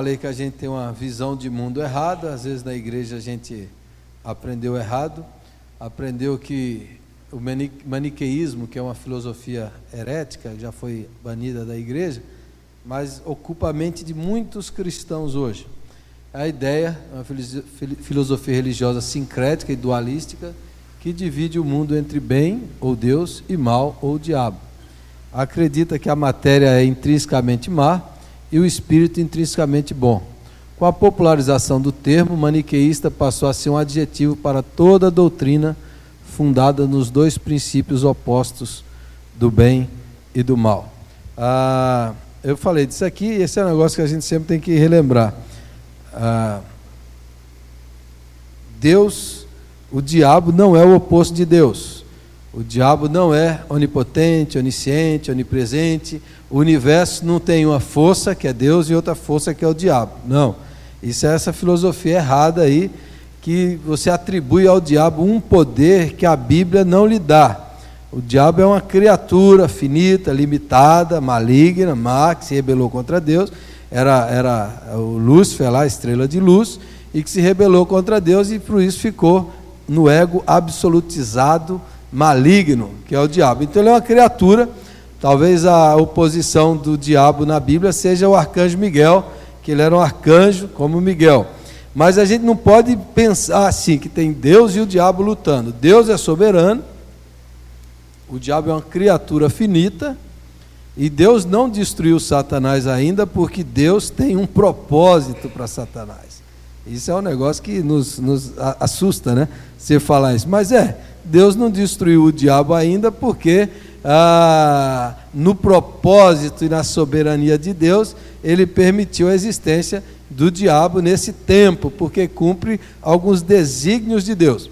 Falei que a gente tem uma visão de mundo errada. Às vezes na igreja a gente aprendeu errado, aprendeu que o maniqueísmo, que é uma filosofia herética, já foi banida da igreja, mas ocupa a mente de muitos cristãos hoje. A ideia é uma filosofia religiosa sincrética e dualística que divide o mundo entre bem ou Deus e mal ou diabo. Acredita que a matéria é intrinsecamente má e o espírito intrinsecamente bom. Com a popularização do termo, maniqueísta passou a ser um adjetivo para toda a doutrina fundada nos dois princípios opostos do bem e do mal. Eu falei disso aqui, e esse é um negócio que a gente sempre tem que relembrar. O diabo não é o oposto de Deus. O diabo não é onipotente, onisciente, onipresente. O universo não tem uma força que é Deus e outra força que é o diabo. Não. Isso é essa filosofia errada aí, que você atribui ao diabo um poder que a Bíblia não lhe dá. O diabo é uma criatura finita, limitada, maligna, má, que se rebelou contra Deus. Era o Lúcifer lá, a estrela de luz, e que se rebelou contra Deus e por isso ficou no ego absolutizado, maligno, que é o diabo. Então ele é uma criatura. Talvez a oposição do diabo na Bíblia seja o arcanjo Miguel, que ele era um arcanjo como Miguel. Mas a gente não pode pensar assim, que tem Deus e o diabo lutando. Deus é soberano, o diabo é uma criatura finita, e Deus não destruiu Satanás ainda, porque Deus tem um propósito para Satanás. Isso é um negócio que nos assusta, né? Você falar isso. Mas Deus não destruiu o diabo ainda, porque no propósito e na soberania de Deus, ele permitiu a existência do diabo nesse tempo, porque cumpre alguns desígnios de Deus.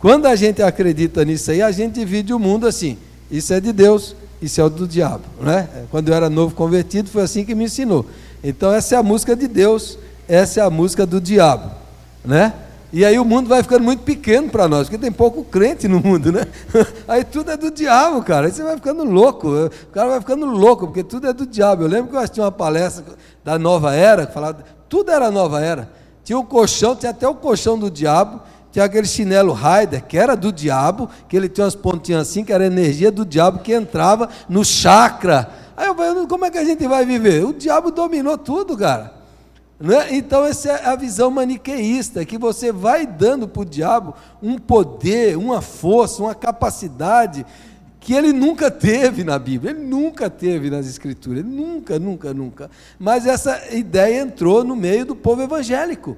Quando a gente acredita nisso aí, a gente divide o mundo assim: isso é de Deus, isso é o do diabo, né? Quando eu era novo convertido, foi assim que me ensinou. Então essa é a música de Deus, essa é a música do diabo, né? E aí o mundo vai ficando muito pequeno para nós, porque tem pouco crente no mundo, né? Aí tudo é do diabo, cara. Aí você vai ficando louco, o cara vai ficando louco, porque tudo é do diabo. Eu lembro que eu assisti uma palestra da Nova Era, que falava, tudo era Nova Era. Tinha um colchão, tinha até o colchão do diabo, tinha aquele chinelo Raider, que era do diabo, que ele tinha umas pontinhas assim, que era a energia do diabo que entrava no chakra. Aí eu falei, como é que a gente vai viver? O diabo dominou tudo, cara. Né? Então essa é a visão maniqueísta, que você vai dando para o diabo um poder, uma força, uma capacidade que ele nunca teve na Bíblia, ele nunca teve nas Escrituras, ele nunca. Mas essa ideia entrou no meio do povo evangélico,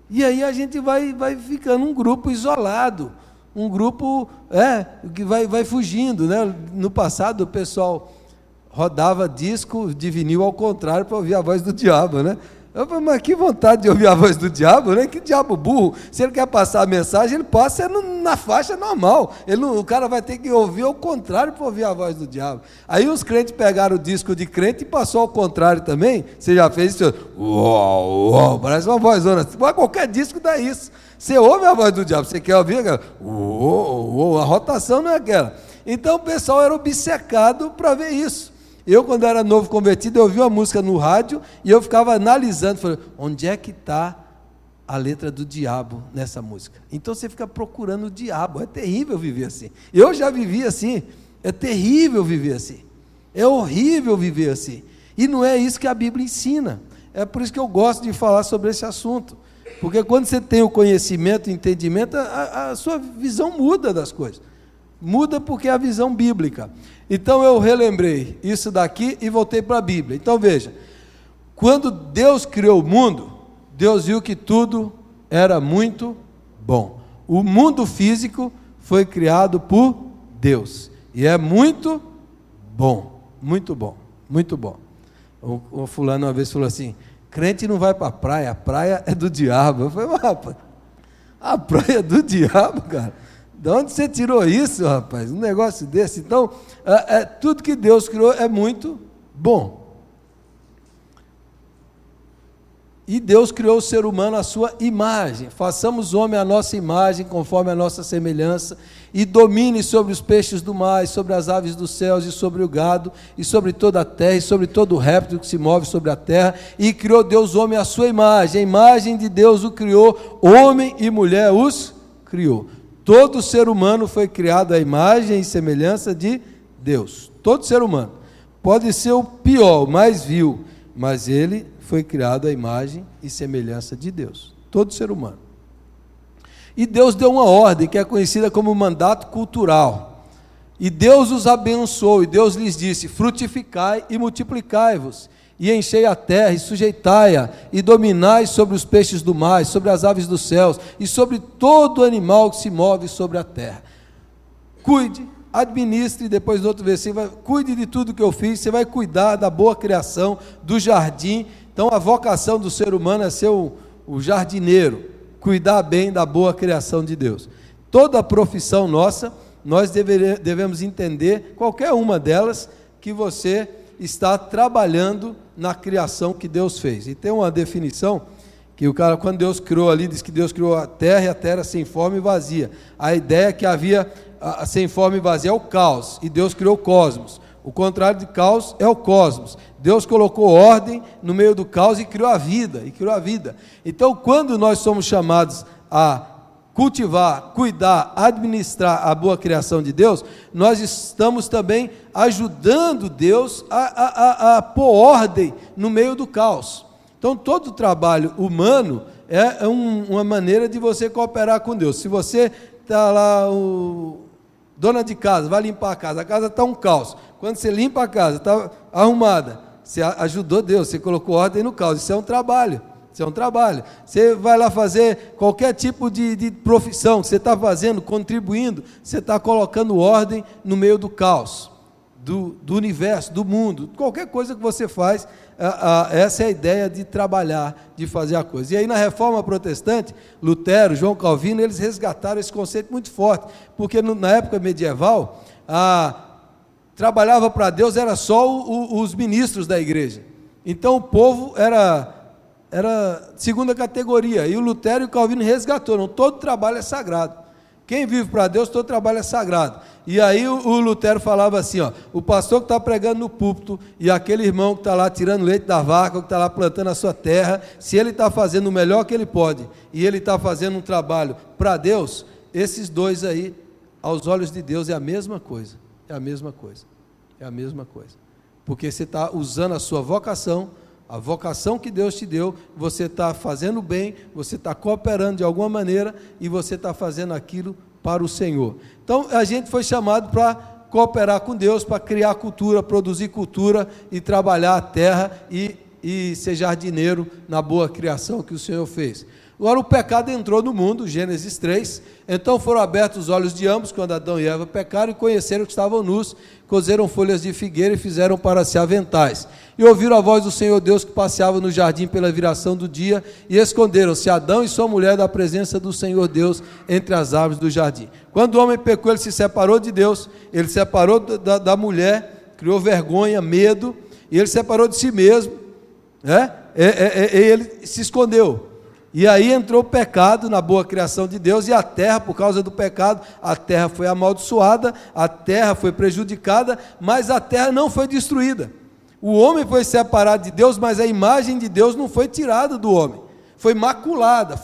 e aí a gente vai ficando um grupo isolado, um grupo que vai fugindo, né? No passado o pessoal rodava disco de vinil ao contrário para ouvir a voz do diabo, né? Eu falei, mas que vontade de ouvir a voz do diabo, né? Que diabo burro. Se ele quer passar a mensagem, ele passa na faixa normal. O cara vai ter que ouvir ao contrário para ouvir a voz do diabo. Aí os crentes pegaram o disco de crente e passou ao contrário também. Você já fez isso? Uou, parece uma vozona. Qualquer disco dá isso. Você ouve a voz do diabo, você quer ouvir aquela? A rotação não é aquela. Então o pessoal era obcecado para ver isso. Eu, quando era novo convertido, eu ouvi uma música no rádio e eu ficava analisando, falei, onde é que está a letra do diabo nessa música? Então você fica procurando o diabo. É terrível viver assim. Eu já vivi assim. É terrível viver assim. É horrível viver assim. E não é isso que a Bíblia ensina. É por isso que eu gosto de falar sobre esse assunto. Porque quando você tem o conhecimento, o entendimento, a sua visão muda das coisas. Muda porque é a visão bíblica. Então eu relembrei isso daqui e voltei para a Bíblia. Então veja, quando Deus criou o mundo, Deus viu que tudo era muito bom. O mundo físico foi criado por Deus e é muito bom, muito bom, muito bom. O fulano uma vez falou assim, crente não vai para a praia é do diabo. Eu falei, rapaz, a praia é do diabo, cara. De onde você tirou isso, rapaz? Um negócio desse. Então, tudo que Deus criou é muito bom. E Deus criou o ser humano à sua imagem. Façamos o homem à nossa imagem, conforme a nossa semelhança, e domine sobre os peixes do mar, e sobre as aves dos céus, e sobre o gado, e sobre toda a terra, e sobre todo o réptil que se move sobre a terra. E criou Deus o homem à sua imagem. A imagem de Deus o criou, homem e mulher os criou. Todo ser humano foi criado à imagem e semelhança de Deus. Todo ser humano. Pode ser o pior, o mais vil, mas ele foi criado à imagem e semelhança de Deus. Todo ser humano. E Deus deu uma ordem que é conhecida como mandato cultural. E Deus os abençoou, e Deus lhes disse: frutificai e multiplicai-vos, e enchei a terra, e sujeitai-a, e dominai sobre os peixes do mar, sobre as aves dos céus, e sobre todo animal que se move sobre a terra. Cuide, administre, depois no outro versículo, cuide de tudo que eu fiz, você vai cuidar da boa criação, do jardim. Então a vocação do ser humano é ser o jardineiro, cuidar bem da boa criação de Deus. Toda a profissão nossa, nós devemos entender, qualquer uma delas, que você está trabalhando na criação que Deus fez. E tem uma definição, que o cara, quando Deus criou ali, diz que Deus criou a terra, e a terra sem forma e vazia. A ideia é que havia, sem forma e vazia, é o caos, e Deus criou o cosmos. O contrário de caos é o cosmos. Deus colocou ordem no meio do caos e criou a vida, Então, quando nós somos chamados a cultivar, cuidar, administrar a boa criação de Deus, nós estamos também ajudando Deus a pôr ordem no meio do caos. Então, todo trabalho humano é uma maneira de você cooperar com Deus. Se você está lá, dona de casa, vai limpar a casa está um caos. Quando você limpa a casa, está arrumada, você ajudou Deus, você colocou ordem no caos. Isso é um trabalho. Você vai lá fazer qualquer tipo de profissão que você está fazendo, contribuindo, você está colocando ordem no meio do caos, do universo, do mundo. Qualquer coisa que você faz, essa é a ideia de trabalhar, de fazer a coisa. E aí na Reforma Protestante, Lutero, João Calvino, eles resgataram esse conceito muito forte, porque na época medieval, trabalhava para Deus era só os ministros da igreja. Então o povo era segunda categoria, e o Lutero e o Calvino resgataram, todo trabalho é sagrado. Quem vive para Deus, todo trabalho é sagrado. E aí o Lutero falava assim, o pastor que está pregando no púlpito, e aquele irmão que está lá tirando leite da vaca, ou que está lá plantando a sua terra, se ele está fazendo o melhor que ele pode, e ele está fazendo um trabalho para Deus, esses dois aí, aos olhos de Deus, é a mesma coisa. Porque você está usando a sua vocação, a vocação que Deus te deu, você está fazendo bem, você está cooperando de alguma maneira, e você está fazendo aquilo para o Senhor. Então a gente foi chamado para cooperar com Deus, para criar cultura, produzir cultura, e trabalhar a terra, e ser jardineiro na boa criação que o Senhor fez. Agora o pecado entrou no mundo, Gênesis 3, então foram abertos os olhos de ambos, quando Adão e Eva pecaram, e conheceram que estavam nus, cozeram folhas de figueira e fizeram para si aventais. E ouviram a voz do Senhor Deus que passeava no jardim pela viração do dia, e esconderam-se Adão e sua mulher da presença do Senhor Deus entre as árvores do jardim. Quando o homem pecou, ele se separou de Deus, ele se separou da mulher, criou vergonha, medo, e ele se separou de si mesmo, ele se escondeu. E aí entrou o pecado na boa criação de Deus, e a terra, por causa do pecado, a terra foi amaldiçoada, a terra foi prejudicada, mas a terra não foi destruída. O homem foi separado de Deus, mas a imagem de Deus não foi tirada do homem. Foi maculada,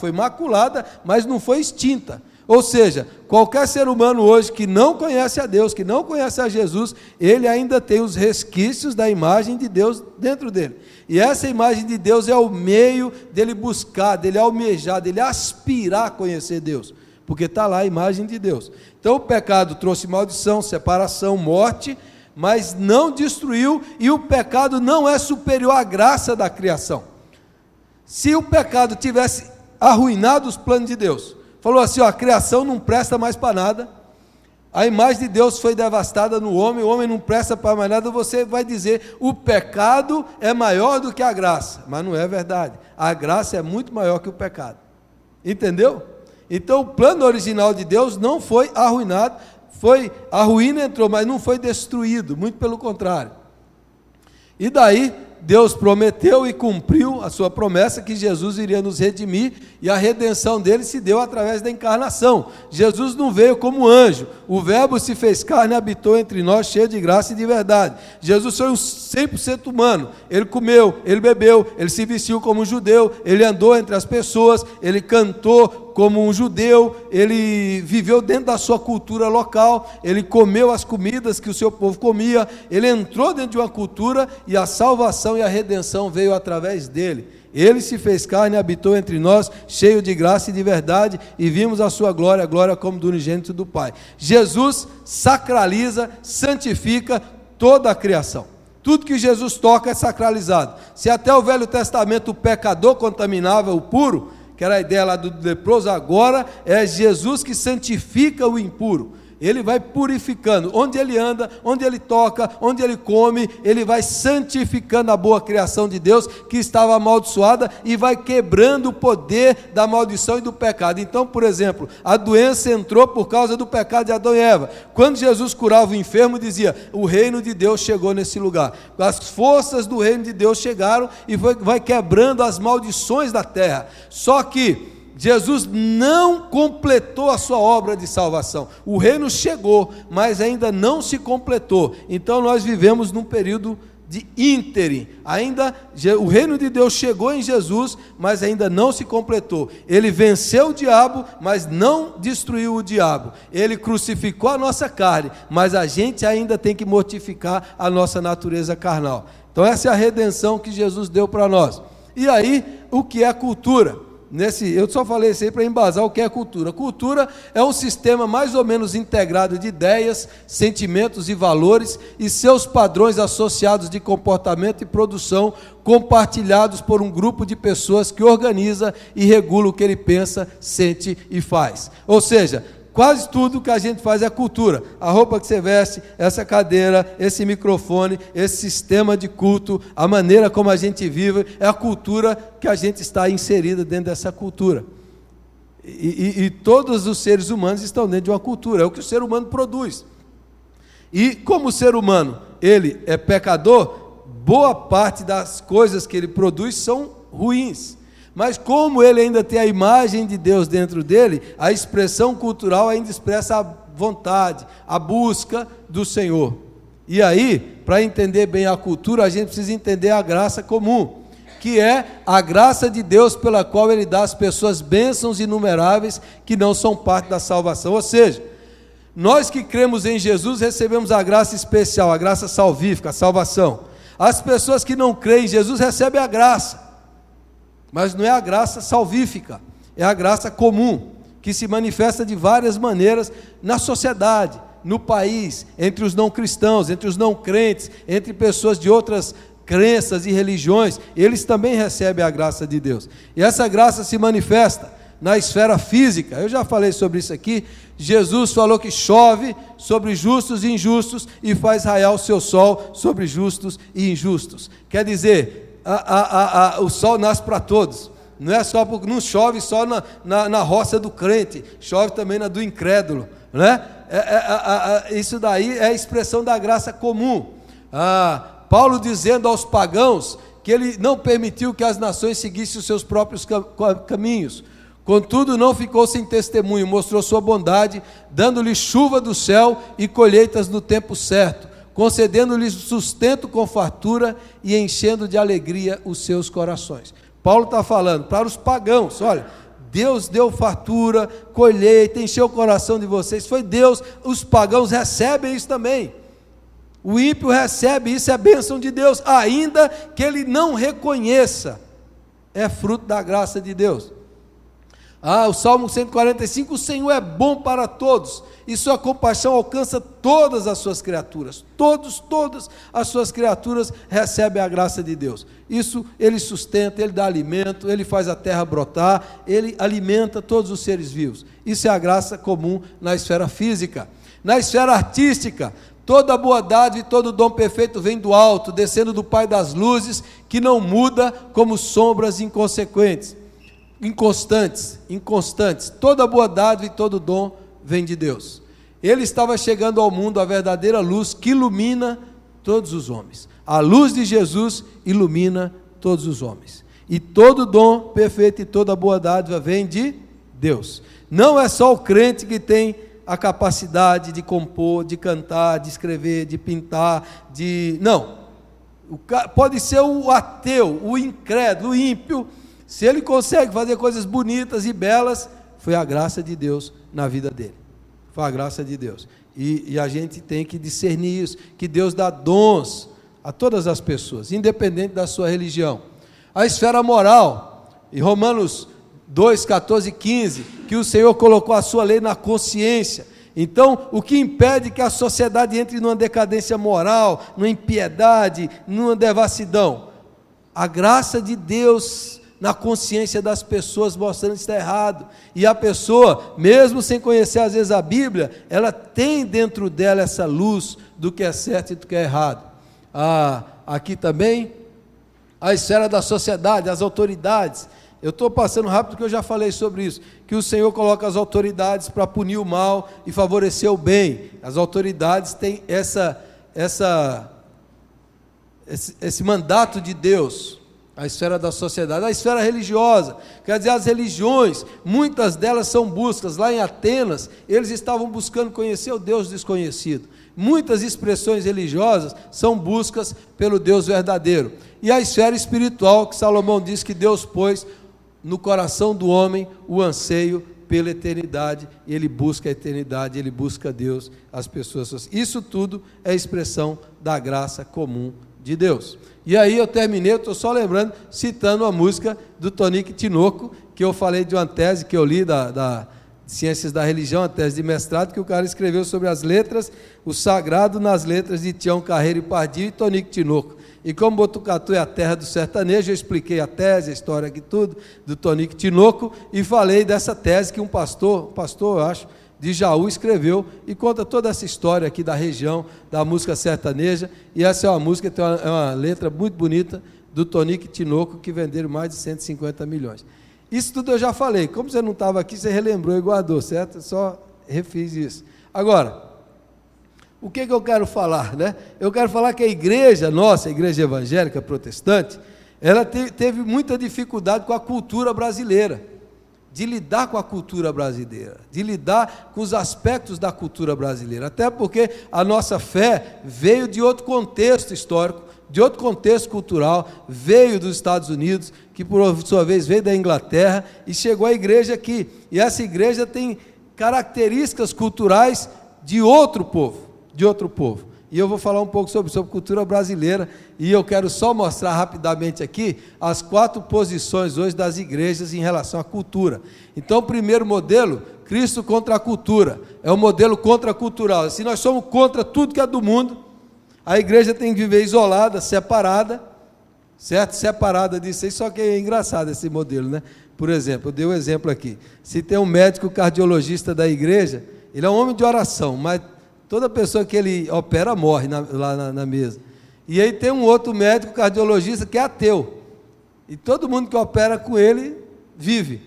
mas não foi extinta. Ou seja, qualquer ser humano hoje que não conhece a Deus, que não conhece a Jesus, ele ainda tem os resquícios da imagem de Deus dentro dele. E essa imagem de Deus é o meio dele buscar, dele almejar, dele aspirar a conhecer Deus, porque está lá a imagem de Deus. Então o pecado trouxe maldição, separação, morte, mas não destruiu, e o pecado não é superior à graça da criação. Se o pecado tivesse arruinado os planos de Deus, falou assim, a criação não presta mais para nada, a imagem de Deus foi devastada no homem, o homem não presta para mais nada, você vai dizer, o pecado é maior do que a graça, mas não é verdade, a graça é muito maior que o pecado, entendeu? Então o plano original de Deus não foi arruinado, a ruína entrou, mas não foi destruído, muito pelo contrário. E daí Deus prometeu e cumpriu a sua promessa que Jesus iria nos redimir, e a redenção dele se deu através da encarnação. Jesus não veio como anjo, o Verbo se fez carne e habitou entre nós, cheio de graça e de verdade. Jesus foi um 100% humano, ele comeu, ele bebeu, ele se vestiu como um judeu, ele andou entre as pessoas, ele cantou como um judeu, ele viveu dentro da sua cultura local, ele comeu as comidas que o seu povo comia, ele entrou dentro de uma cultura, e a salvação e a redenção veio através dele. Ele se fez carne e habitou entre nós, cheio de graça e de verdade, e vimos a sua glória, a glória como do unigênito do Pai. Jesus sacraliza, santifica toda a criação. Tudo que Jesus toca é sacralizado. Se até o Velho Testamento o pecador contaminava o puro, que era a ideia lá do leproso, agora é Jesus que santifica o impuro. Ele vai purificando, onde ele anda, onde ele toca, onde ele come, ele vai santificando a boa criação de Deus, que estava amaldiçoada, e vai quebrando o poder da maldição e do pecado. Então, por exemplo, a doença entrou por causa do pecado de Adão e Eva. Quando Jesus curava o enfermo, dizia: o reino de Deus chegou nesse lugar. As forças do reino de Deus chegaram e vai quebrando as maldições da terra. Só que Jesus não completou a sua obra de salvação. O reino chegou, mas ainda não se completou. Então nós vivemos num período de ínterim. Ainda o reino de Deus chegou em Jesus, mas ainda não se completou. Ele venceu o diabo, mas não destruiu o diabo. Ele crucificou a nossa carne, mas a gente ainda tem que mortificar a nossa natureza carnal. Então essa é a redenção que Jesus deu para nós. E aí, o que é cultura? Eu só falei isso aí para embasar o que é cultura. Cultura é um sistema mais ou menos integrado de ideias, sentimentos e valores, e seus padrões associados de comportamento e produção, compartilhados por um grupo de pessoas que organiza e regula o que ele pensa, sente e faz. Ou seja, quase tudo que a gente faz é cultura. A roupa que você veste, essa cadeira, esse microfone, esse sistema de culto, a maneira como a gente vive, é a cultura que a gente está inserida dentro dessa cultura. E todos os seres humanos estão dentro de uma cultura, é o que o ser humano produz. E como o ser humano, ele é pecador, boa parte das coisas que ele produz são ruins. Mas como ele ainda tem a imagem de Deus dentro dele, a expressão cultural ainda expressa a vontade, a busca do Senhor. E aí, para entender bem a cultura, a gente precisa entender a graça comum, que é a graça de Deus pela qual ele dá às pessoas bênçãos inumeráveis que não são parte da salvação. Ou seja, nós que cremos em Jesus recebemos a graça especial, a graça salvífica, a salvação. As pessoas que não creem em Jesus recebem a graça, mas não é a graça salvífica, é a graça comum, que se manifesta de várias maneiras na sociedade, no país, entre os não cristãos, entre os não crentes, entre pessoas de outras crenças e religiões. Eles também recebem a graça de Deus, e essa graça se manifesta na esfera física. Eu já falei sobre isso aqui. Jesus falou que chove sobre justos e injustos e faz raiar o seu sol sobre justos e injustos. Quer dizer, o sol nasce para todos, não é só porque não chove só na roça do crente, chove também na do incrédulo, né? Isso daí é a expressão da graça comum. Paulo dizendo aos pagãos que ele não permitiu que as nações seguissem os seus próprios caminhos, contudo não ficou sem testemunho, mostrou sua bondade, dando-lhe chuva do céu e colheitas no tempo certo, concedendo-lhes sustento com fartura e enchendo de alegria os seus corações. Paulo está falando para os pagãos: olha, Deus deu fartura, colheita, encheu o coração de vocês, foi Deus. Os pagãos recebem isso também. O ímpio recebe isso, é bênção de Deus, ainda que ele não reconheça, é fruto da graça de Deus. O Salmo 145, o Senhor é bom para todos, e sua compaixão alcança todas as suas criaturas. Todas as suas criaturas recebem a graça de Deus. Isso ele sustenta, ele dá alimento, ele faz a terra brotar, ele alimenta todos os seres vivos. Isso é a graça comum na esfera física. Na esfera artística, toda boa dádiva e todo dom perfeito vem do alto, descendo do Pai das luzes, que não muda como sombras inconstantes. Toda boa dádiva e todo dom vem de Deus. Ele estava chegando ao mundo, a verdadeira luz que ilumina todos os homens. A luz de Jesus ilumina todos os homens. E todo dom perfeito e toda boa dádiva vem de Deus. Não é só o crente que tem a capacidade de compor, de cantar, de escrever, de pintar, Não. Pode ser o ateu, o incrédulo, o ímpio. Se ele consegue fazer coisas bonitas e belas, foi a graça de Deus na vida dele. Foi a graça de Deus. E a gente tem que discernir isso, que Deus dá dons a todas as pessoas, independente da sua religião. A esfera moral, em Romanos 2, 14 e 15, que o Senhor colocou a sua lei na consciência. Então, o que impede que a sociedade entre numa decadência moral, numa impiedade, numa devassidão? A graça de Deus na consciência das pessoas, mostrando que está errado. E a pessoa, mesmo sem conhecer às vezes a Bíblia, ela tem dentro dela essa luz do que é certo e do que é errado. Aqui também, a esfera da sociedade, as autoridades. Eu estou passando rápido porque eu já falei sobre isso, que o Senhor coloca as autoridades para punir o mal e favorecer o bem. As autoridades têm esse mandato de Deus. A esfera da sociedade, a esfera religiosa, quer dizer, as religiões, muitas delas são buscas. Lá em Atenas, eles estavam buscando conhecer o Deus desconhecido. Muitas expressões religiosas são buscas pelo Deus verdadeiro. E a esfera espiritual, que Salomão diz que Deus pôs no coração do homem o anseio pela eternidade, e ele busca a eternidade, ele busca Deus, as pessoas. Isso tudo é expressão da graça comum de Deus. E aí eu terminei, eu estou só lembrando, citando a música do Tonico Tinoco, que eu falei de uma tese que eu li da Ciências da Religião, a tese de mestrado, que o cara escreveu sobre as letras, o sagrado nas letras de Tião Carreiro e Pardinho e Tonico Tinoco. E como Botucatu é a terra do sertanejo, eu expliquei a tese, a história aqui tudo, do Tonico Tinoco, e falei dessa tese que um pastor eu acho, de Jaú escreveu, e conta toda essa história aqui da região, da música sertaneja, e essa é uma música, tem uma letra muito bonita, do Tonico Tinoco, que venderam mais de 150 milhões. Isso tudo eu já falei, como você não estava aqui, você relembrou e guardou, certo? Eu só refiz isso. Agora, o que eu quero falar, né? Eu quero falar que a igreja nossa, a igreja evangélica protestante, ela teve muita dificuldade com a cultura brasileira, de lidar com a cultura brasileira, de lidar com os aspectos da cultura brasileira, até porque a nossa fé veio de outro contexto histórico, de outro contexto cultural, veio dos Estados Unidos, que por sua vez veio da Inglaterra, e chegou à igreja aqui, e essa igreja tem características culturais de outro povo, e eu vou falar um pouco sobre cultura brasileira, e eu quero só mostrar rapidamente aqui as 4 posições hoje das igrejas em relação à cultura. Então, o primeiro modelo, Cristo contra a cultura, é um modelo contracultural. Se nós somos contra tudo que é do mundo, a igreja tem que viver isolada, separada, certo? Separada disso aí, só que é engraçado esse modelo, né? Por exemplo, eu dei um exemplo aqui, se tem um médico cardiologista da igreja, ele é um homem de oração, mas toda pessoa que ele opera morre lá na mesa. E aí tem um outro médico cardiologista que é ateu. E todo mundo que opera com ele vive.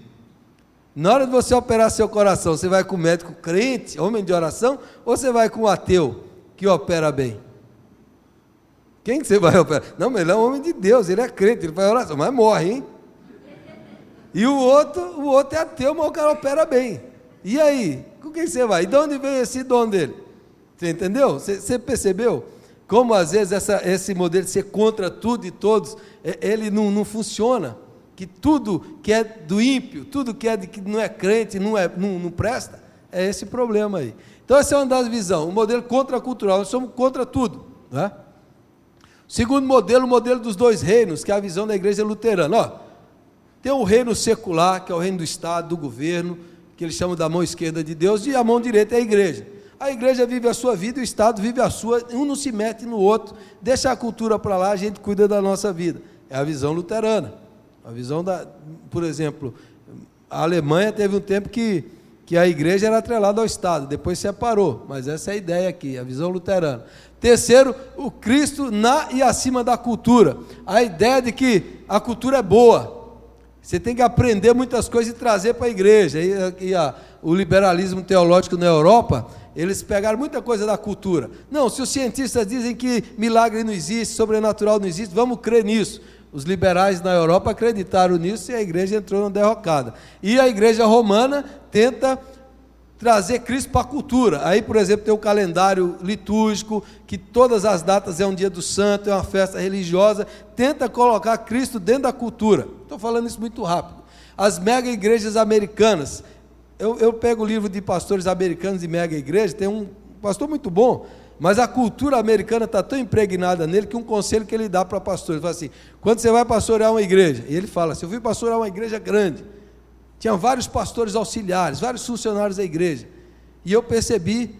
Na hora de você operar seu coração, você vai com o médico crente, homem de oração, ou você vai com o ateu que opera bem? Quem que você vai operar? Não, mas ele é um homem de Deus, ele é crente, ele faz oração, mas morre, hein? E o outro é ateu, mas o cara opera bem. E aí? Com quem você vai? E de onde vem esse dom dele? Você entendeu? Você percebeu? Como às vezes esse modelo de ser contra tudo e todos, ele não funciona. Que tudo que é do ímpio, tudo que não é crente, não presta, é esse problema aí. Então essa é uma das visões, o modelo contracultural, nós somos contra tudo, né? Segundo modelo, o modelo dos 2 reinos, que é a visão da igreja luterana. Tem o reino secular, que é o reino do Estado, do governo, que eles chamam da mão esquerda de Deus, e a mão direita é a igreja. A igreja vive a sua vida, o Estado vive a sua, um não se mete no outro, deixa a cultura para lá, a gente cuida da nossa vida. É a visão luterana. A visão por exemplo, a Alemanha teve um tempo que a igreja era atrelada ao Estado, depois separou, mas essa é a ideia aqui, a visão luterana. Terceiro, o Cristo na e acima da cultura. A ideia de que a cultura é boa, Você tem que aprender muitas coisas e trazer para a igreja. O liberalismo teológico na Europa, eles pegaram muita coisa da cultura. Não, se os cientistas dizem que milagre não existe, sobrenatural não existe, vamos crer nisso. Os liberais na Europa acreditaram nisso e a igreja entrou na derrocada. E a igreja romana tenta trazer Cristo para a cultura. Aí, por exemplo, tem o calendário litúrgico, que todas as datas é um dia do santo, é uma festa religiosa, tenta colocar Cristo dentro da cultura. Estou falando isso muito rápido. As mega igrejas americanas, eu pego o livro de pastores americanos de mega igreja, tem um pastor muito bom, mas a cultura americana está tão impregnada nele que um conselho que ele dá para pastores, ele fala assim, quando você vai pastorear uma igreja, e ele fala assim, eu fui pastorear uma igreja grande, tinha vários pastores auxiliares, vários funcionários da igreja, e eu percebi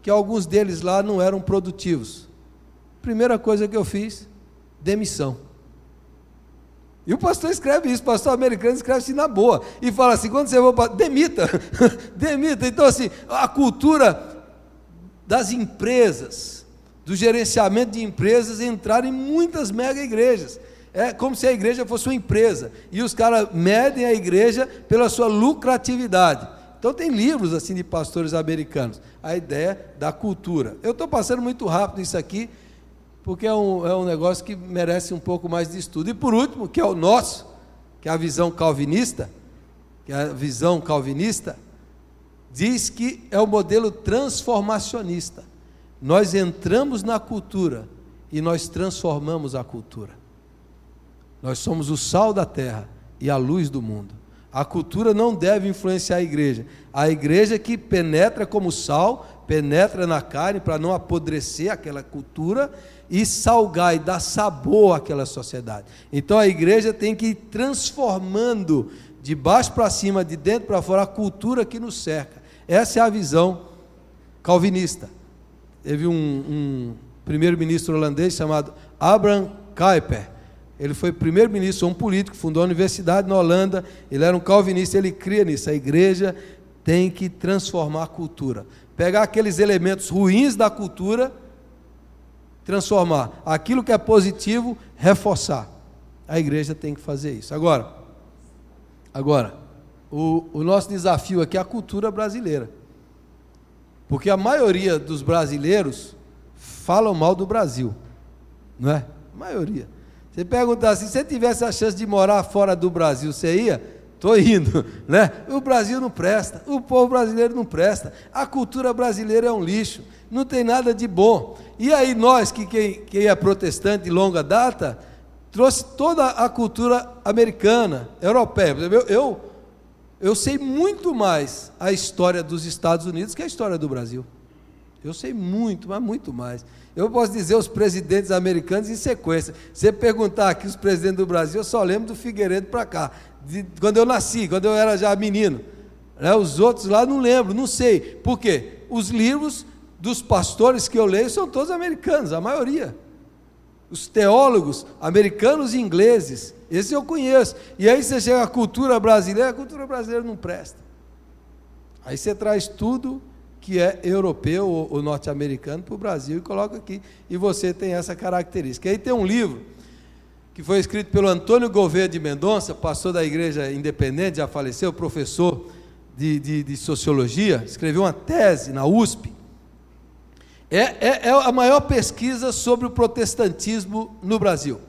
que alguns deles lá não eram produtivos. Primeira coisa que eu fiz, demissão. E o pastor escreve isso, o pastor americano escreve assim na boa, e fala assim, quando você vai, demita, demita. Então assim, a cultura das empresas, do gerenciamento de empresas, entraram em muitas mega igrejas. É como se a igreja fosse uma empresa, e os caras medem a igreja pela sua lucratividade. Então tem livros assim de pastores americanos, a ideia da cultura. Eu estou passando muito rápido isso aqui, porque é um negócio que merece um pouco mais de estudo. E por último, que é o nosso, que é a visão calvinista, diz que é o modelo transformacionista. Nós entramos na cultura e nós transformamos a cultura. Nós somos o sal da terra e a luz do mundo. A cultura não deve influenciar a igreja. A igreja que penetra como sal, penetra na carne para não apodrecer aquela cultura e salgar e dar sabor àquela sociedade. Então a igreja tem que ir transformando de baixo para cima, de dentro para fora, a cultura que nos cerca. Essa é a visão calvinista. Teve um primeiro-ministro holandês chamado Abraham Kuyper. Ele foi primeiro-ministro, um político, fundou a universidade na Holanda, ele era um calvinista, ele cria nisso, a igreja tem que transformar a cultura, pegar aqueles elementos ruins da cultura, transformar, aquilo que é positivo, reforçar, a igreja tem que fazer isso. Agora, o nosso desafio aqui é a cultura brasileira, porque a maioria dos brasileiros falam mal do Brasil, não é? A maioria. Você perguntar assim, se você tivesse a chance de morar fora do Brasil, você ia? Estou indo, né? O Brasil não presta, o povo brasileiro não presta, a cultura brasileira é um lixo, não tem nada de bom. E aí nós, quem é protestante de longa data, trouxe toda a cultura americana, europeia. Eu sei muito mais a história dos Estados Unidos que a história do Brasil. Eu sei muito, mas muito mais. Eu posso dizer os presidentes americanos em sequência. Se você perguntar aqui os presidentes do Brasil, eu só lembro do Figueiredo para cá, quando eu nasci, quando eu era já menino. Os outros lá não lembro, não sei. Por quê? Os livros dos pastores que eu leio são todos americanos, a maioria. Os teólogos americanos e ingleses, esses eu conheço. E aí você chega à cultura brasileira, a cultura brasileira não presta. Aí você traz tudo que é europeu ou norte-americano para o Brasil e coloca aqui, e você tem essa característica. Aí tem um livro que foi escrito pelo Antônio Gouveia de Mendonça, pastor da Igreja Independente, já faleceu, professor de Sociologia, escreveu uma tese na USP, é a maior pesquisa sobre o protestantismo no Brasil.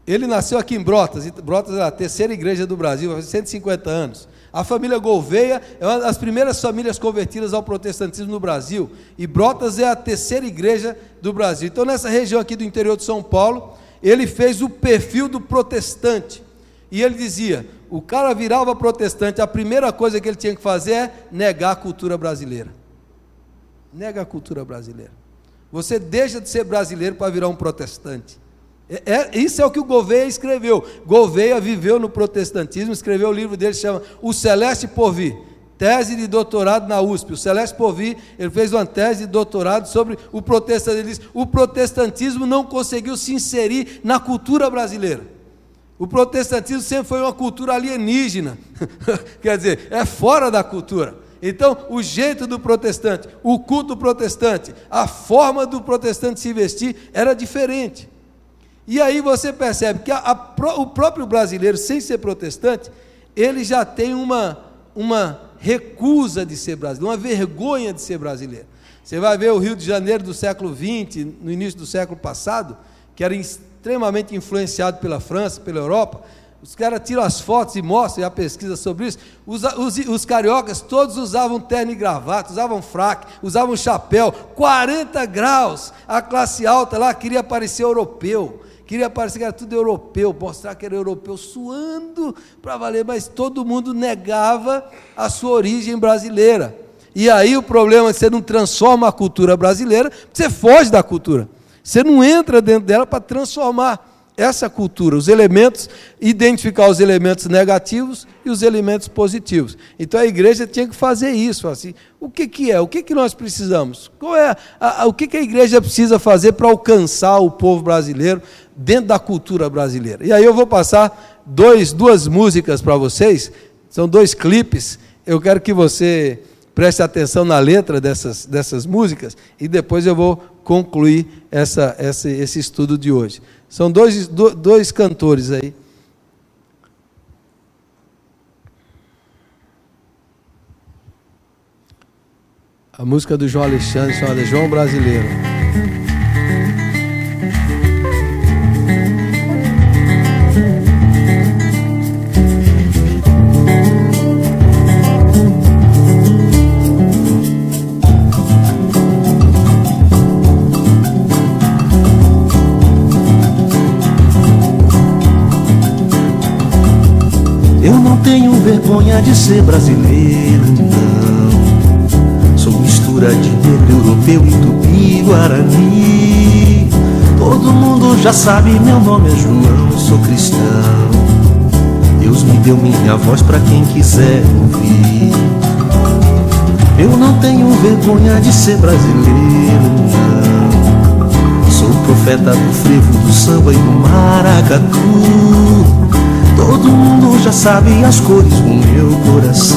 Ele nasceu aqui em Brotas, Brotas é a terceira igreja do Brasil, há 150 anos. A família Gouveia é uma das primeiras famílias convertidas ao protestantismo no Brasil, e Brotas é a terceira igreja do Brasil. Então, nessa região aqui do interior de São Paulo, ele fez o perfil do protestante, e ele dizia, o cara virava protestante, a primeira coisa que ele tinha que fazer é negar a cultura brasileira. Nega a cultura brasileira. Você deixa de ser brasileiro para virar um protestante. Isso é o que o Gouveia escreveu. Gouveia viveu no protestantismo, escreveu o livro dele, chama O Celeste Porvir, tese de doutorado na USP. O Celeste Porvir, ele fez uma tese de doutorado sobre o protestantismo. Ele diz, o protestantismo não conseguiu se inserir na cultura brasileira. O protestantismo sempre foi uma cultura alienígena, quer dizer, é fora da cultura. Então, o jeito do protestante, o culto protestante, a forma do protestante se vestir era diferente. E aí você percebe que o próprio brasileiro, sem ser protestante, ele já tem uma recusa de ser brasileiro, uma vergonha de ser brasileiro. Você vai ver o Rio de Janeiro do século XX, no início do século passado, que era extremamente influenciado pela França, pela Europa. Os caras tiram as fotos e mostram, e a pesquisa sobre isso. Os cariocas todos usavam terno e gravata, usavam fraque, usavam chapéu, 40 graus. A classe alta lá queria parecer europeu, queria parecer que era tudo europeu, mostrar que era europeu, suando para valer, mas todo mundo negava a sua origem brasileira. E aí o problema é que você não transforma a cultura brasileira, você foge da cultura. Você não entra dentro dela para transformar essa cultura, os elementos, identificar os elementos negativos e os elementos positivos. Então a igreja tinha que fazer isso, assim, o que é? O que nós precisamos? O que a igreja precisa fazer para alcançar o povo brasileiro dentro da cultura brasileira? E aí eu vou passar duas músicas para vocês, são 2 clipes, eu quero que você preste atenção na letra dessas músicas e depois eu vou concluir esse estudo de hoje. São dois cantores aí. A música do João Alexandre chamada João Brasileiro. Vergonha de ser brasileiro, não. Sou mistura de negro, europeu e tupi-guarani. Todo mundo já sabe, meu nome é João, sou cristão. Deus me deu minha voz pra quem quiser ouvir. Eu não tenho vergonha de ser brasileiro, não. Sou profeta do frevo, do samba e do maracatu. Todo mundo já sabe as cores do meu coração.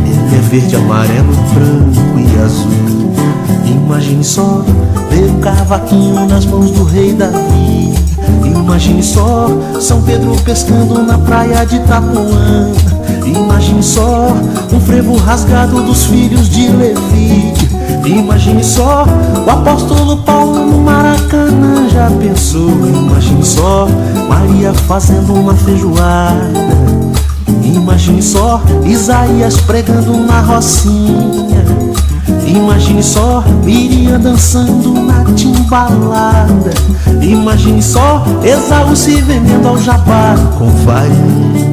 Ele é verde, amarelo, branco e azul. Imagine só ver um cavaquinho nas mãos do rei Davi. Imagine só São Pedro pescando na praia de Itapuã. Imagine só um frevo rasgado dos filhos de Levi. Imagine só o apóstolo Paulo no Maracanã, já pensou? Imagine só Maria fazendo uma feijoada. Imagine só Isaías pregando na rocinha. Imagine só Miriam dançando na timbalada. Imagine só Esaú se vendendo ao jabá com farinha.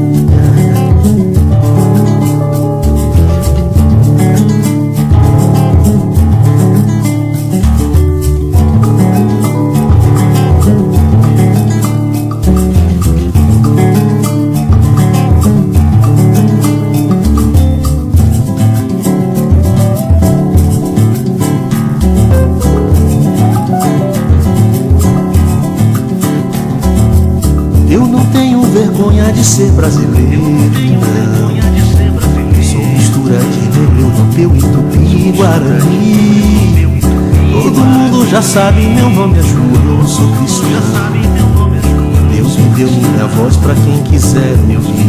Ser brasileiro, sou mistura de negro, europeu e tupi-guarani. Todo mundo já sabe, meu nome é João, sou cristão. Deus me deu minha voz pra quem quiser ouvir.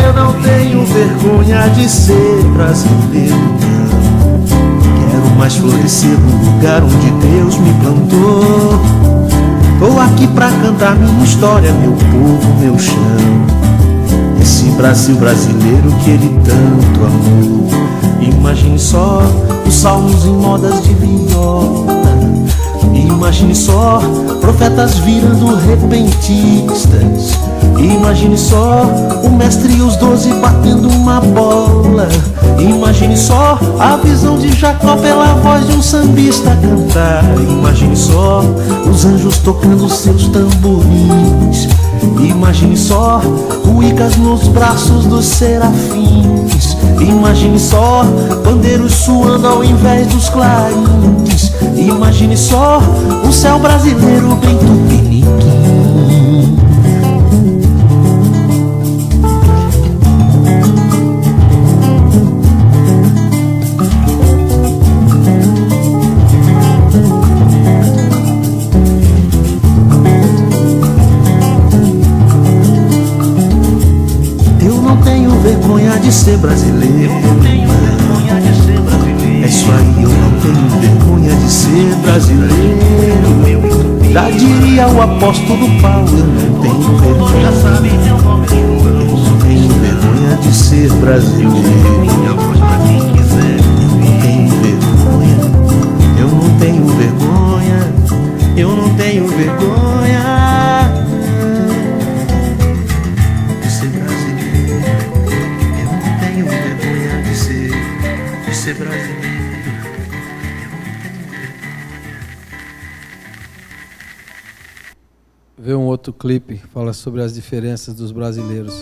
Eu não tenho vergonha de ser brasileiro, não. Quero mais florescer no lugar onde Deus me plantou. Tô aqui pra cantar minha história, meu povo, meu chão. Esse Brasil brasileiro que ele tanto amou. Imagine só os salmos em modas de viola. Imagine só profetas virando repentistas. Imagine só o mestre e os 12 batendo uma bola. Imagine só a visão de Jacó pela voz de um sambista cantar. Imagine só os anjos tocando seus tamborins. Imagine só cuicas nos braços dos serafins. Imagine só pandeiros suando ao invés dos clarins. Imagine só um céu brasileiro bem tupiniquim. de ser brasileiro. É isso aí, eu não tenho vergonha de ser brasileiro. Já diria o apóstolo Paulo, eu não tenho vergonha. Eu não tenho vergonha de ser brasileiro. Eu não tenho vergonha. Eu não tenho vergonha. Eu não tenho vergonha de ser brasileiro. Eu não tenho vergonha de ser brasileiro. Vê um outro clipe que fala sobre as diferenças dos brasileiros.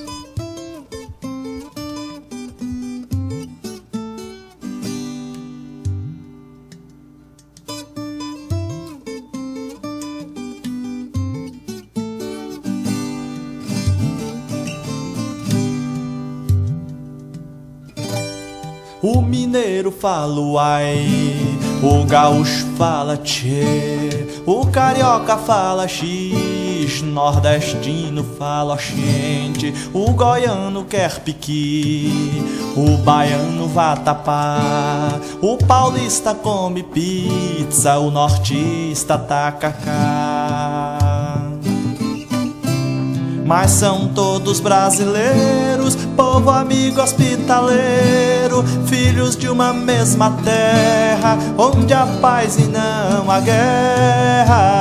O mineiro fala uai, o gaúcho fala tchê, o carioca fala x, nordestino fala oxente, o goiano quer piqui, o baiano vatapá, o paulista come pizza, o nortista tacacá. Mas são todos brasileiros, povo amigo hospitaleiro, filhos de uma mesma terra, onde há paz e não há guerra.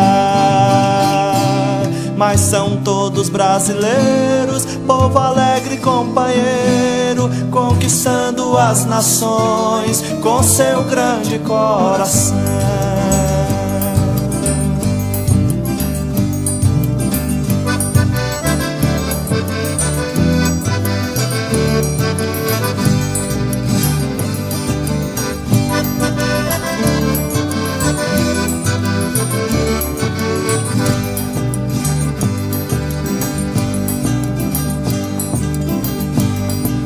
Mas são todos brasileiros, povo alegre e companheiro, conquistando as nações com seu grande coração.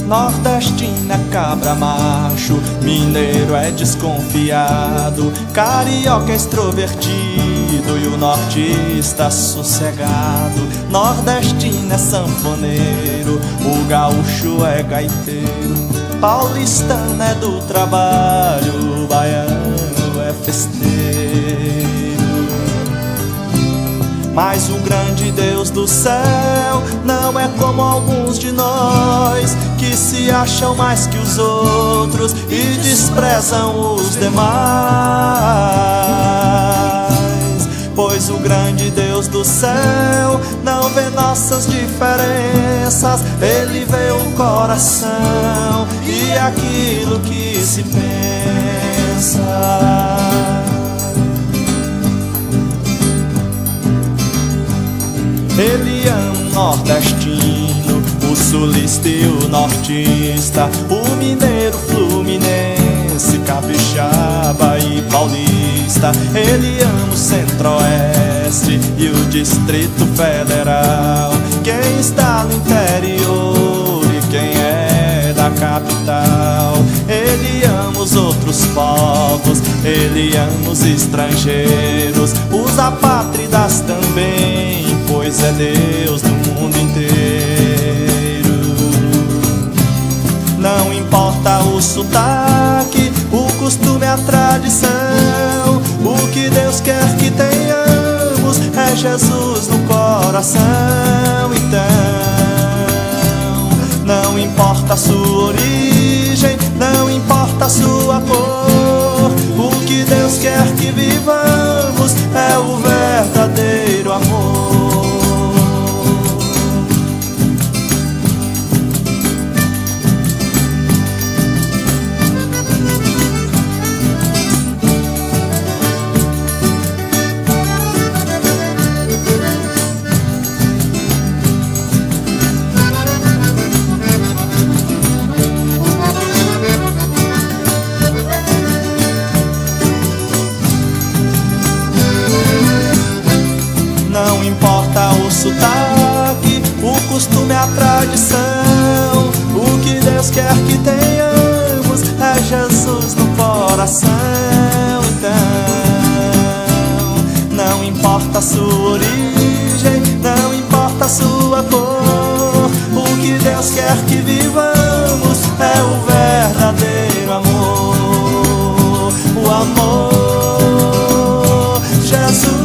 Nordestino é cabra macho, mineiro é desconfiado, carioca é extrovertido e o nortista sossegado. Nordestino é sanfoneiro, o gaúcho é gaiteiro, paulistano é do trabalho, o baiano é festeiro. Mas o grande Deus do céu não é como alguns de nós, que se acham mais que os outros e desprezam os demais. Pois o grande Deus do céu não vê nossas diferenças, Ele vê o coração e aquilo que se pensa. Ele ama o nordestino, o sulista e o nortista, o mineiro fluminense, capixaba e paulista. Ele ama o centro-oeste e o Distrito Federal, quem está no interior e quem é da capital. Ele ama os outros povos, ele ama os estrangeiros, os apátridas também, pois é Deus do mundo inteiro. Não importa o sotaque, o costume, a tradição, o que Deus quer que tenhamos é Jesus no coração. Então, não importa a sua origem, não importa a sua cor, o que Deus quer que vivamos é o verdadeiro amor. Não importa o sotaque, o costume, a tradição, o que Deus quer que tenhamos é Jesus no coração. Então, não importa a sua origem, não importa a sua cor, o que Deus quer que vivamos é o verdadeiro amor, o amor, Jesus.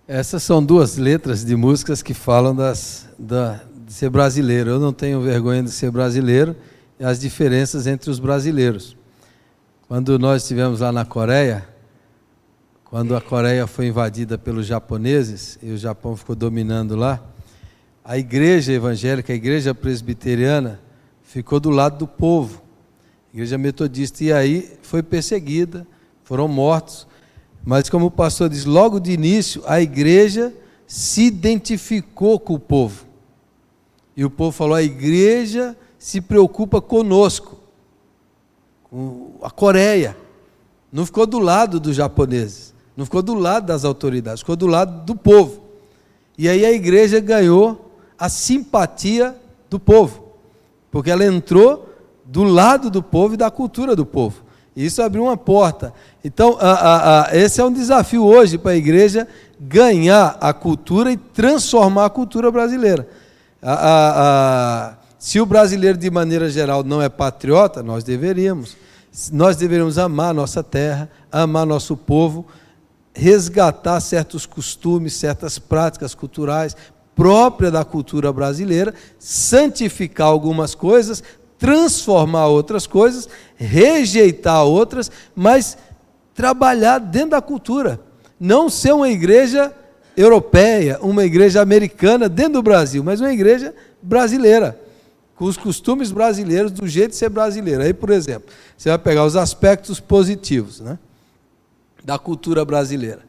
Essas são duas letras de músicas que falam de ser brasileiro. Eu não tenho vergonha de ser brasileiro e as diferenças entre os brasileiros. Quando nós estivemos lá na Coreia, quando a Coreia foi invadida pelos japoneses e o Japão ficou dominando lá, a igreja evangélica, a igreja presbiteriana, ficou do lado do povo, a igreja metodista, e aí foi perseguida, foram mortos. Mas como o pastor diz, logo de início, a igreja se identificou com o povo. E o povo falou, a igreja se preocupa conosco, com a Coreia. Não ficou do lado dos japoneses, não ficou do lado das autoridades, ficou do lado do povo. E aí a igreja ganhou a simpatia do povo, porque ela entrou do lado do povo e da cultura do povo. E isso abriu uma porta. Então, esse é um desafio hoje para a igreja ganhar a cultura e transformar a cultura brasileira. Se o brasileiro, de maneira geral, não é patriota, nós deveríamos amar a nossa terra, amar nosso povo, resgatar certos costumes, certas práticas culturais próprias da cultura brasileira, santificar algumas coisas, transformar outras coisas, rejeitar outras, mas trabalhar dentro da cultura. Não ser uma igreja europeia, uma igreja americana dentro do Brasil, mas uma igreja brasileira, com os costumes brasileiros, do jeito de ser brasileiro. Aí, por exemplo, você vai pegar os aspectos positivos, né, da cultura brasileira.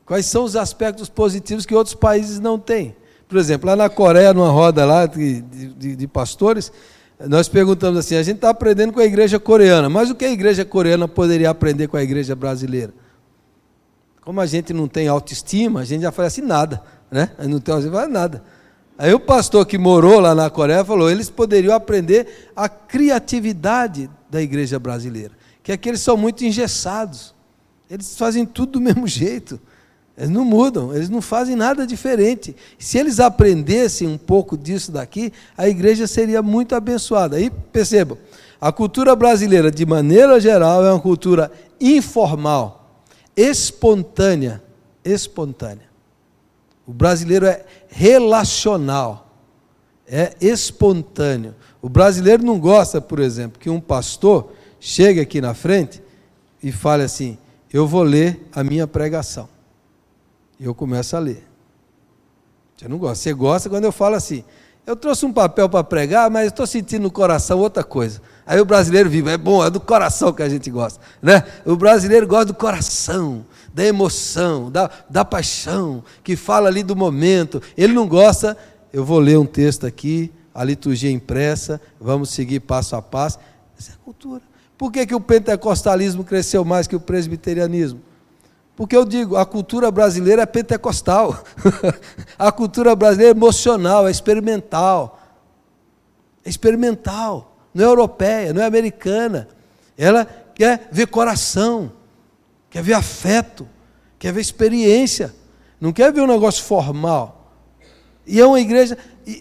Quais são os aspectos positivos que outros países não têm? Por exemplo, lá na Coreia, numa roda lá de pastores, nós perguntamos assim, a gente está aprendendo com a igreja coreana, mas o que a igreja coreana poderia aprender com a igreja brasileira? Como a gente não tem autoestima, a gente já fala assim, nada, né? Não tem autoestima, nada. Aí o pastor que morou lá na Coreia falou, eles poderiam aprender a criatividade da igreja brasileira, que é que eles são muito engessados, eles fazem tudo do mesmo jeito, eles não mudam, eles não fazem nada diferente. Se eles aprendessem um pouco disso daqui, a igreja seria muito abençoada. Aí percebam, a cultura brasileira, de maneira geral, é uma cultura informal, espontânea. O brasileiro é relacional, é espontâneo. O brasileiro não gosta, por exemplo, que um pastor chegue aqui na frente e fale assim, eu vou ler a minha pregação. E eu começo a ler. Você não gosta. Você gosta quando eu falo assim, eu trouxe um papel para pregar, mas estou sentindo no coração outra coisa. Aí o brasileiro vive, é bom, é do coração que a gente gosta, né? O brasileiro gosta do coração, da emoção, da paixão, que fala ali do momento. Ele não gosta, eu vou ler um texto aqui, a liturgia impressa, vamos seguir passo a passo. Essa é a cultura. Por que o pentecostalismo cresceu mais que o presbiterianismo? Porque eu digo, a cultura brasileira é pentecostal, a cultura brasileira é emocional, é experimental, não é europeia, não é americana, ela quer ver coração, quer ver afeto, quer ver experiência, não quer ver um negócio formal, e é uma igreja,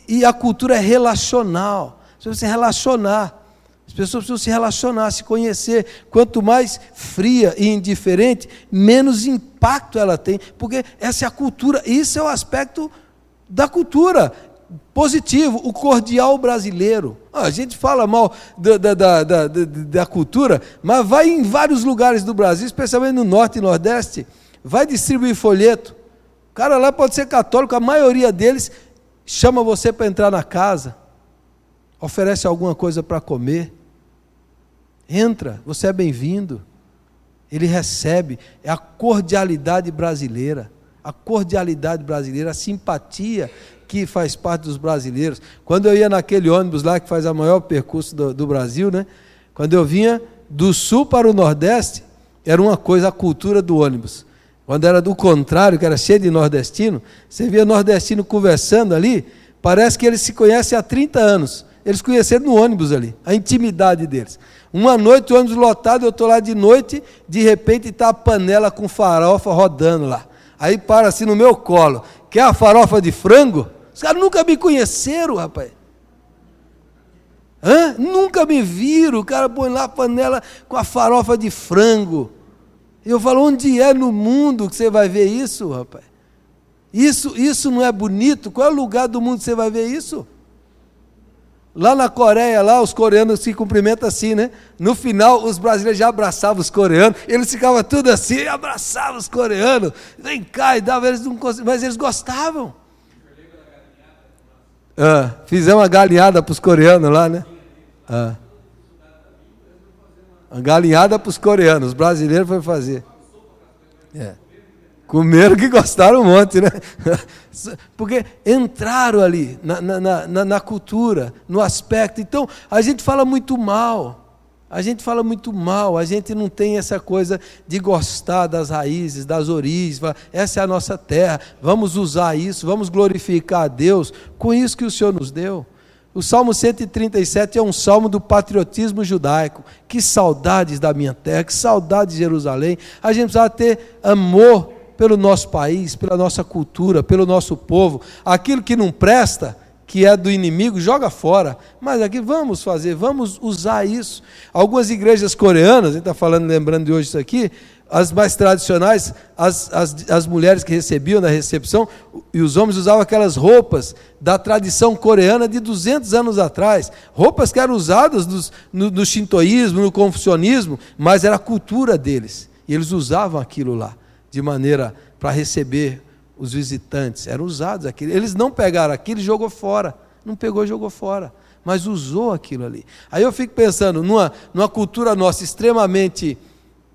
e a cultura é relacional, você precisa se relacionar, as pessoas precisam se relacionar, se conhecer. Quanto mais fria e indiferente, menos impacto ela tem, porque essa é a cultura, isso é o aspecto da cultura positivo, o cordial brasileiro. A gente fala mal da cultura, mas vai em vários lugares do Brasil, especialmente no Norte e Nordeste, vai distribuir folheto. O cara lá pode ser católico, a maioria deles chama você para entrar na casa, oferece alguma coisa para comer, entra, você é bem-vindo, ele recebe, é a cordialidade brasileira, a cordialidade brasileira, a simpatia que faz parte dos brasileiros. Quando eu ia naquele ônibus lá que faz o maior percurso do Brasil, né? Quando eu vinha do sul para o nordeste, era uma coisa a cultura do ônibus. Quando era do contrário, que era cheio de nordestino, você via nordestino conversando ali, parece que eles se conhecem há 30 anos. Eles conheceram no ônibus ali, a intimidade deles. Uma noite, o ônibus lotado, eu estou lá de noite, de repente está a panela com farofa rodando lá. Aí para assim no meu colo, quer a farofa de frango? Os caras nunca me conheceram, rapaz. Nunca me viram, o cara põe lá a panela com a farofa de frango. Eu falo, onde é no mundo que você vai ver isso, rapaz? Isso não é bonito? Qual é o lugar do mundo que você vai ver isso? Lá na Coreia, lá os coreanos se cumprimentam assim, né? No final, os brasileiros já abraçavam os coreanos, eles ficavam tudo assim, e abraçavam os coreanos, vem cá, e dava, eles não conseguiam, mas eles gostavam. Fizemos uma galinhada para os coreanos lá, né? Uma galinhada para os coreanos, os brasileiros foram fazer. Comeram que gostaram um monte, né? Porque entraram ali na cultura, no aspecto. Então, a gente fala muito mal. A gente não tem essa coisa de gostar das raízes, das origens. Essa é a nossa terra, vamos usar isso, vamos glorificar a Deus com isso que o Senhor nos deu. O Salmo 137 é um salmo do patriotismo judaico. Que saudades da minha terra, que saudades de Jerusalém. A gente precisa ter amor pelo nosso país, pela nossa cultura, pelo nosso povo. Aquilo que não presta, que é do inimigo, joga fora. Mas aqui vamos usar isso. Algumas igrejas coreanas, a gente está falando, lembrando de hoje isso aqui, as mais tradicionais, as mulheres que recebiam na recepção, e os homens usavam aquelas roupas da tradição coreana de 200 anos atrás, roupas que eram usadas no shintoísmo, no confucionismo, mas era a cultura deles, e eles usavam aquilo lá, de maneira para receber os visitantes, eram usados aquilo. Eles não pegaram aquilo e jogou fora, não pegou e jogou fora, mas usou aquilo ali. Aí eu fico pensando, numa cultura nossa extremamente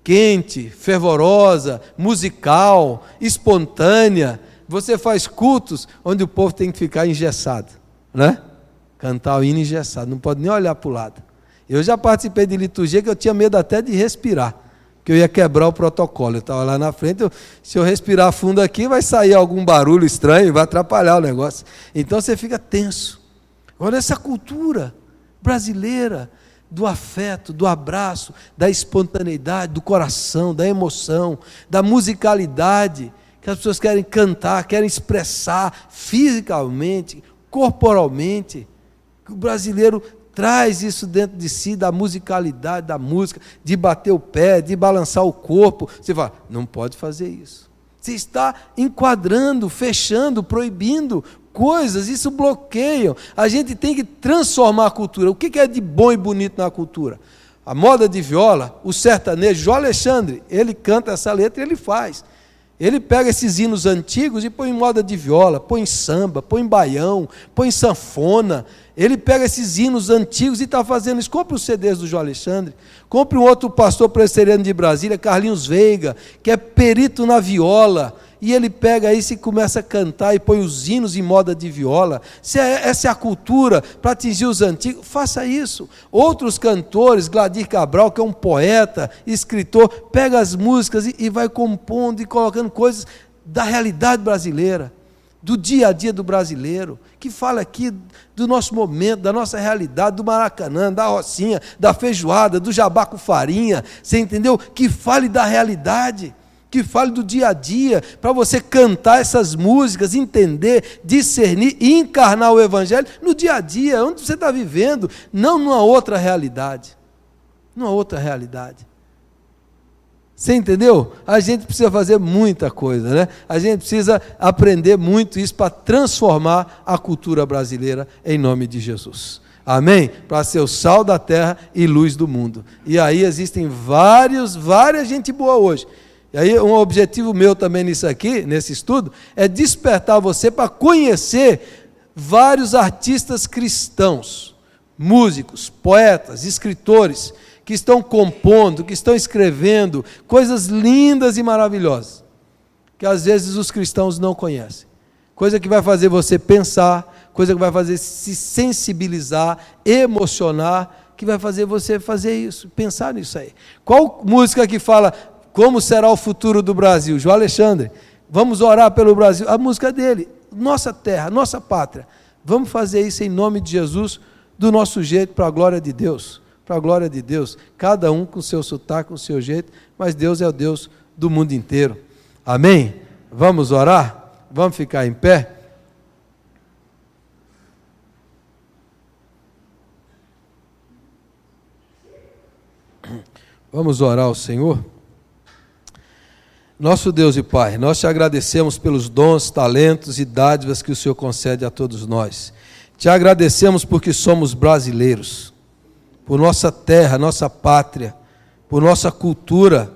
quente, fervorosa, musical, espontânea, você faz cultos onde o povo tem que ficar engessado, né? Cantar o hino engessado, não pode nem olhar para o lado. Eu já participei de liturgia que eu tinha medo até de respirar, que eu ia quebrar o protocolo. Eu estava lá na frente, se eu respirar fundo aqui, vai sair algum barulho estranho, vai atrapalhar o negócio. Então você fica tenso. Olha essa cultura brasileira, do afeto, do abraço, da espontaneidade, do coração, da emoção, da musicalidade, que as pessoas querem cantar, querem expressar fisicamente, corporalmente. O brasileiro traz isso dentro de si, da musicalidade, da música, de bater o pé, de balançar o corpo. Você fala, não pode fazer isso. Você está enquadrando, fechando, proibindo coisas, isso bloqueia. A gente tem que transformar a cultura. O que é de bom e bonito na cultura? A moda de viola, o sertanejo, João Alexandre, ele canta essa letra e ele faz. Ele pega esses hinos antigos e põe em moda de viola, põe em samba, põe em baião, põe em sanfona. Ele pega esses hinos antigos e está fazendo isso. Compre os CDs do João Alexandre. Compre um outro pastor presbiteriano de Brasília, Carlinhos Veiga, que é perito na viola. E ele pega isso e começa a cantar e põe os hinos em moda de viola. Se essa é a cultura para atingir os antigos, faça isso. Outros cantores, Gladir Cabral, que é um poeta, escritor, pega as músicas e vai compondo e colocando coisas da realidade brasileira, do dia a dia do brasileiro, que fala aqui do nosso momento, da nossa realidade, do Maracanã, da Rocinha, da feijoada, do jabá com farinha, você entendeu? Que fale da realidade, que fale do dia a dia, para você cantar essas músicas, entender, discernir e encarnar o Evangelho no dia a dia, onde você está vivendo, não numa outra realidade. Numa outra realidade. Você entendeu? A gente precisa fazer muita coisa, né? A gente precisa aprender muito isso para transformar a cultura brasileira em nome de Jesus. Amém? Para ser o sal da terra e luz do mundo. E aí existem várias gente boa hoje. E aí um objetivo meu também nisso aqui, nesse estudo, é despertar você para conhecer vários artistas cristãos, músicos, poetas, escritores, que estão compondo, que estão escrevendo coisas lindas e maravilhosas. que às vezes os cristãos não conhecem. Coisa que vai fazer você pensar, coisa que vai fazer se sensibilizar, emocionar, que vai fazer você fazer isso, pensar nisso aí. Qual música que fala como será o futuro do Brasil? João Alexandre, vamos orar pelo Brasil. A música dele, nossa terra, nossa pátria. Vamos fazer isso em nome de Jesus, do nosso jeito, para a glória de Deus. Para a glória de Deus. Cada um com o seu sotaque, com o seu jeito, mas Deus é o Deus do mundo inteiro. Amém? Vamos orar? Vamos ficar em pé? Vamos orar ao Senhor? Nosso Deus e Pai, nós te agradecemos pelos dons, talentos e dádivas que o Senhor concede a todos nós. Te agradecemos porque somos brasileiros, por nossa terra, nossa pátria, por nossa cultura.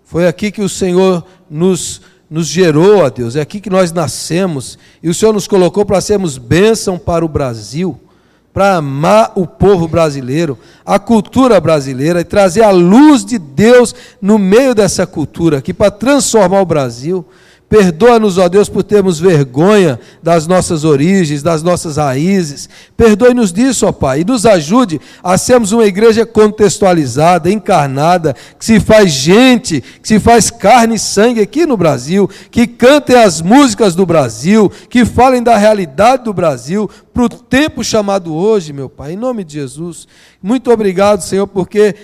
Foi aqui que o Senhor nos gerou, ó Deus, é aqui que nós nascemos, e o Senhor nos colocou para sermos bênção para o Brasil, para amar o povo brasileiro, a cultura brasileira, e trazer a luz de Deus no meio dessa cultura aqui, para transformar o Brasil. Perdoa-nos, ó Deus, por termos vergonha das nossas origens, das nossas raízes. Perdoe-nos disso, ó Pai, e nos ajude a sermos uma igreja contextualizada, encarnada, que se faz gente, que se faz carne e sangue aqui no Brasil, que cantem as músicas do Brasil, que falem da realidade do Brasil, para o tempo chamado hoje, meu Pai, em nome de Jesus. Muito obrigado, Senhor, porque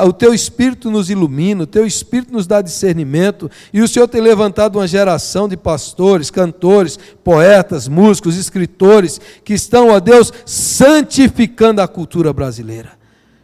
o Teu Espírito nos ilumina, o Teu Espírito nos dá discernimento, e o Senhor tem levantado uma geração de pastores, cantores, poetas, músicos, escritores, que estão, ó Deus, santificando a cultura brasileira.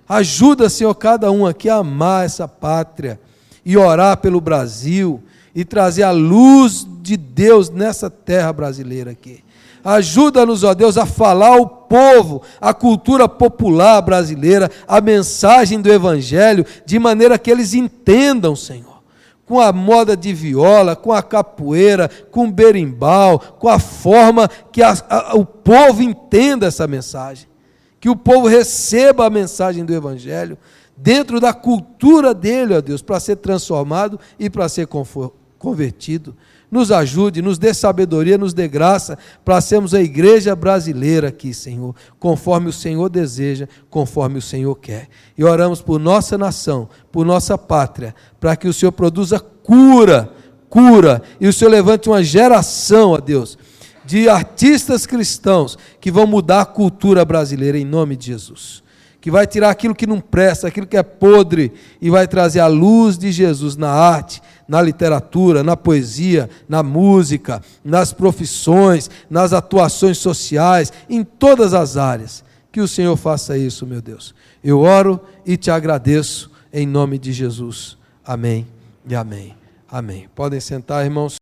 Ajuda, Senhor, cada um aqui a amar essa pátria, e orar pelo Brasil, e trazer a luz de Deus nessa terra brasileira aqui. Ajuda-nos, ó Deus, a falar ao povo, a cultura popular brasileira, a mensagem do Evangelho, de maneira que eles entendam, Senhor. Com a moda de viola, com a capoeira, com o berimbau, com a forma que o povo entenda essa mensagem. Que o povo receba a mensagem do Evangelho dentro da cultura dele, ó Deus, para ser transformado e para ser convertido. Nos ajude, nos dê sabedoria, nos dê graça, para sermos a igreja brasileira aqui, Senhor, conforme o Senhor deseja, conforme o Senhor quer. E oramos por nossa nação, por nossa pátria, para que o Senhor produza cura, e o Senhor levante uma geração, ó Deus, de artistas cristãos, que vão mudar a cultura brasileira, em nome de Jesus. Que vai tirar aquilo que não presta, aquilo que é podre, e vai trazer a luz de Jesus na arte, na literatura, na poesia, na música, nas profissões, nas atuações sociais, em todas as áreas. Que o Senhor faça isso, meu Deus. Eu oro e te agradeço em nome de Jesus. Amém e amém. Amém. Podem sentar, irmãos.